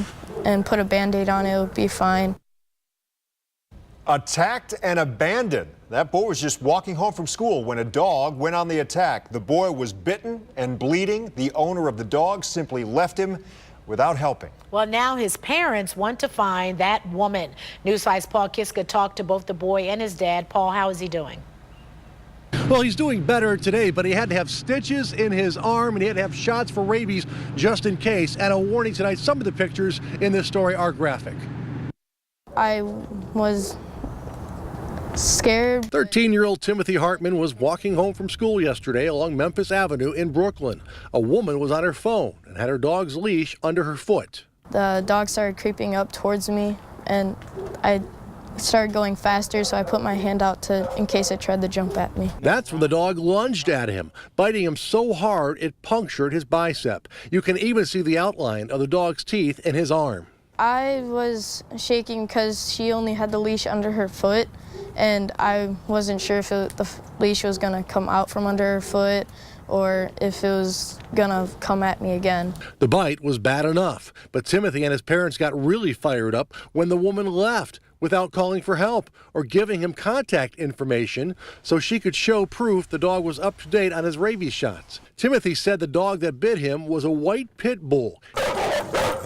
home and put a Band-Aid on it, it'll be fine. Attacked and abandoned. That boy was just walking home from school when a dog went on the attack. The boy was bitten and bleeding. The owner of the dog simply left him without helping. Well, now his parents want to find that woman. News 5's Paul Kiska talked to both the boy and his dad. Paul, how is he doing? Well, he's doing better today, but he had to have stitches in his arm and he had to have shots for rabies just in case. And a warning tonight, some of the pictures in this story are graphic. I was scared. 13-year-old Timothy Hartman was walking home from school yesterday along Memphis Avenue in Brooklyn. A woman was on her phone and had her dog's leash under her foot. The dog started creeping up towards me, and I started going faster, so I put my hand out in case it tried to jump at me. That's when the dog lunged at him, biting him so hard it punctured his bicep. You can even see the outline of the dog's teeth in his arm. I was shaking because she only had the leash under her foot, and I wasn't sure if the leash was going to come out from under her foot or if it was going to come at me again. The bite was bad enough, but Timothy and his parents got really fired up when the woman left without calling for help or giving him contact information so she could show proof the dog was up to date on his rabies shots. Timothy said the dog that bit him was a white pit bull.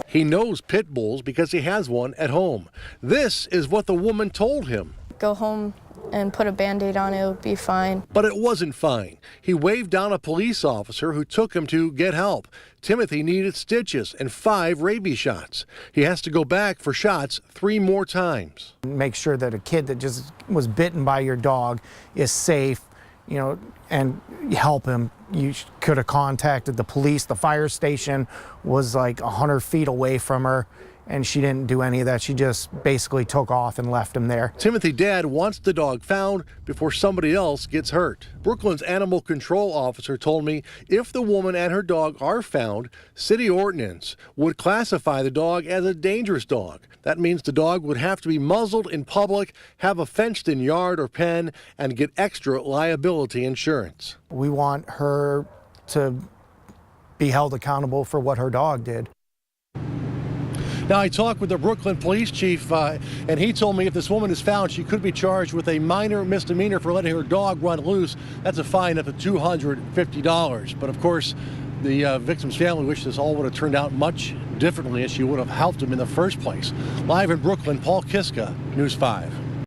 He knows pit bulls because he has one at home. This is what the woman told him. Go home and put a Band-Aid on it, it'll be fine. But it wasn't fine. He waved down a police officer who took him to get help. Timothy needed stitches and 5 rabies shots. He has to go back for shots 3 more times. Make sure that a kid that just was bitten by your dog is safe, you know, and help him. You could have contacted the police. The fire station was like 100 feet away from her, and she didn't do any of that. She just basically took off and left him there. Timothy's dad wants the dog found before somebody else gets hurt. Brooklyn's animal control officer told me if the woman and her dog are found, city ordinance would classify the dog as a dangerous dog. That means the dog would have to be muzzled in public, have a fenced-in yard or pen, and get extra liability insurance. We want her to be held accountable for what her dog did. Now, I talked with the Brooklyn police chief, and he told me if this woman is found, she could be charged with a minor misdemeanor for letting her dog run loose. That's a fine up to $250. But, of course, the victim's family wished this all would have turned out much differently, and she would have helped him in the first place. Live in Brooklyn, Paul Kiska, News 5.